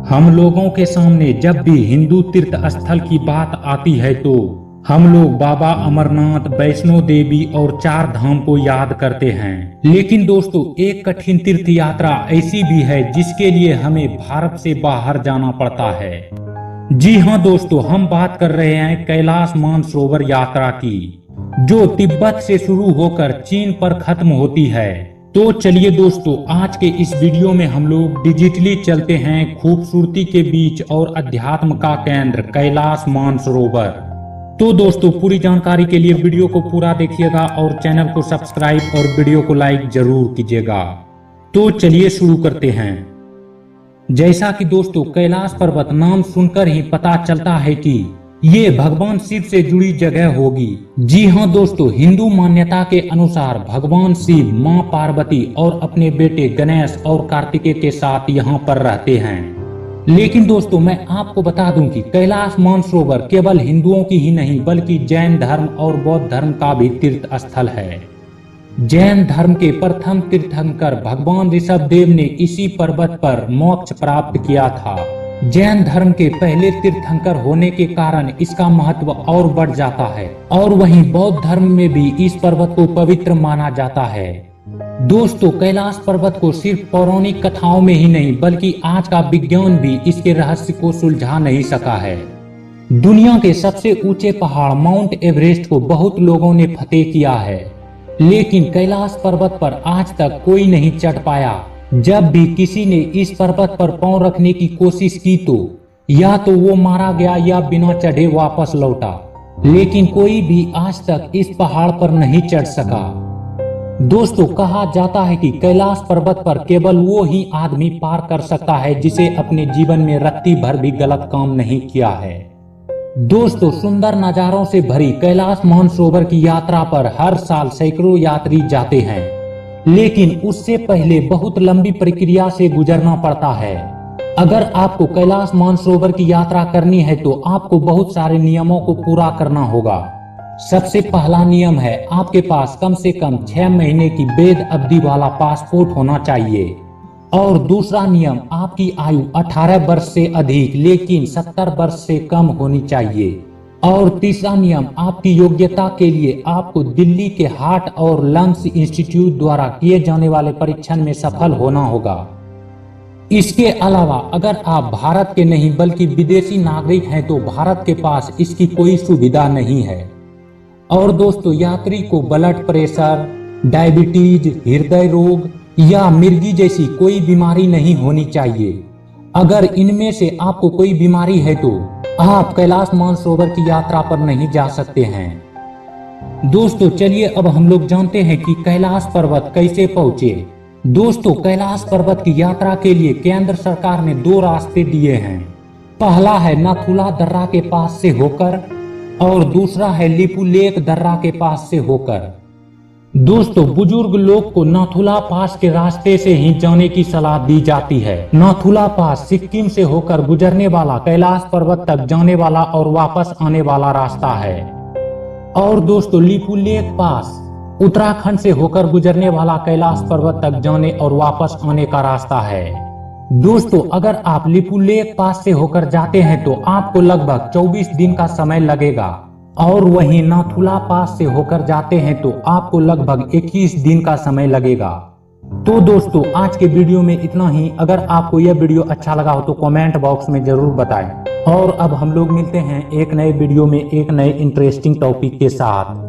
हम लोगों के सामने जब भी हिंदू तीर्थ स्थल की बात आती है तो हम लोग बाबा अमरनाथ, वैष्णो देवी और चार धाम को याद करते हैं। लेकिन दोस्तों, एक कठिन तीर्थ यात्रा ऐसी भी है जिसके लिए हमें भारत से बाहर जाना पड़ता है। जी हाँ दोस्तों, हम बात कर रहे हैं कैलाश मानसरोवर यात्रा की, जो तिब्बत से शुरू होकर चीन पर खत्म होती है। तो चलिए दोस्तों, आज के इस वीडियो में हम लोग डिजिटली चलते हैं खूबसूरती के बीच और अध्यात्म का केंद्र कैलाश मानसरोवर। तो दोस्तों, पूरी जानकारी के लिए वीडियो को पूरा देखिएगा और चैनल को सब्सक्राइब और वीडियो को लाइक जरूर कीजिएगा। तो चलिए शुरू करते हैं। जैसा कि दोस्तों, कैलाश पर्वत नाम सुनकर ही पता चलता है कि ये भगवान शिव से जुड़ी जगह होगी। जी हाँ दोस्तों, हिंदू मान्यता के अनुसार भगवान शिव, माँ पार्वती और अपने बेटे गणेश और कार्तिकेय के साथ यहाँ पर रहते हैं। लेकिन दोस्तों, मैं आपको बता दूं कि कैलाश मानसरोवर केवल हिंदुओं की ही नहीं बल्कि जैन धर्म और बौद्ध धर्म का भी तीर्थ स्थल है। जैन धर्म के प्रथम तीर्थंकर भगवान ऋषभ देव ने इसी पर्वत पर मोक्ष प्राप्त किया था। जैन धर्म के पहले तीर्थंकर होने के कारण इसका महत्व और बढ़ जाता है और वहीं बौद्ध धर्म में भी इस पर्वत को पवित्र माना जाता है। दोस्तों, कैलाश पर्वत को सिर्फ पौराणिक कथाओं में ही नहीं बल्कि आज का विज्ञान भी इसके रहस्य को सुलझा नहीं सका है। दुनिया के सबसे ऊंचे पहाड़ माउंट एवरेस्ट को बहुत लोगों ने फतेह किया है, लेकिन कैलाश पर्वत पर आज तक कोई नहीं चढ़ पाया। जब भी किसी ने इस पर्वत पर पांव रखने की कोशिश की तो या तो वो मारा गया या बिना चढ़े वापस लौटा, लेकिन कोई भी आज तक इस पहाड़ पर नहीं चढ़ सका। दोस्तों, कहा जाता है कि कैलाश पर्वत पर केवल वो ही आदमी पार कर सकता है जिसे अपने जीवन में रत्ती भर भी गलत काम नहीं किया है। दोस्तों, सुंदर नजारों से भरी कैलाश मानसरोवर की यात्रा पर हर साल सैकड़ों यात्री जाते हैं, लेकिन उससे पहले बहुत लंबी प्रक्रिया से गुजरना पड़ता है। अगर आपको कैलाश मानसरोवर की यात्रा करनी है तो आपको बहुत सारे नियमों को पूरा करना होगा। सबसे पहला नियम है, आपके पास कम से कम 6 महीने की वैध अवधि वाला पासपोर्ट होना चाहिए। और दूसरा नियम, आपकी आयु 18 वर्ष से अधिक लेकिन 70 वर्ष से कम होनी चाहिए। और तीसरा नियम, आपकी योग्यता के लिए आपको दिल्ली के हार्ट और लंग्स इंस्टीट्यूट द्वारा किए जाने वाले परीक्षण में सफल होना होगा। इसके अलावा अगर आप भारत के नहीं बल्कि विदेशी नागरिक हैं तो भारत के पास इसकी कोई सुविधा नहीं है। और दोस्तों, यात्री को ब्लड प्रेशर, डायबिटीज, हृदय रोग या मिर्गी जैसी कोई बीमारी नहीं होनी चाहिए। अगर इनमें से आपको कोई बीमारी है तो आप कैलाश मानसरोवर की यात्रा पर नहीं जा सकते हैं। दोस्तों, चलिए अब हम लोग जानते हैं कि कैलाश पर्वत कैसे पहुंचे। दोस्तों, कैलाश पर्वत की यात्रा के लिए केंद्र सरकार ने 2 रास्ते दिए हैं। पहला है नाथुला दर्रा के पास से होकर और दूसरा है लिपुलेख दर्रा के पास से होकर। दोस्तों, बुजुर्ग लोग को नाथुला पास के रास्ते से ही जाने की सलाह दी जाती है। नाथुला पास सिक्किम से होकर गुजरने वाला कैलाश पर्वत तक जाने वाला और वापस आने वाला रास्ता है। और दोस्तों, लिपुलेख पास उत्तराखंड से होकर गुजरने वाला कैलाश पर्वत तक जाने और वापस आने का रास्ता है। दोस्तों, अगर आप लिपुलेख पास से होकर जाते हैं तो आपको लगभग 24 दिन का समय लगेगा और वहीं नाथुला पास से होकर जाते हैं तो आपको लगभग 21 दिन का समय लगेगा। तो दोस्तों, आज के वीडियो में इतना ही। अगर आपको यह वीडियो अच्छा लगा हो तो कमेंट बॉक्स में जरूर बताएं। और अब हम लोग मिलते हैं एक नए वीडियो में एक नए इंटरेस्टिंग टॉपिक के साथ।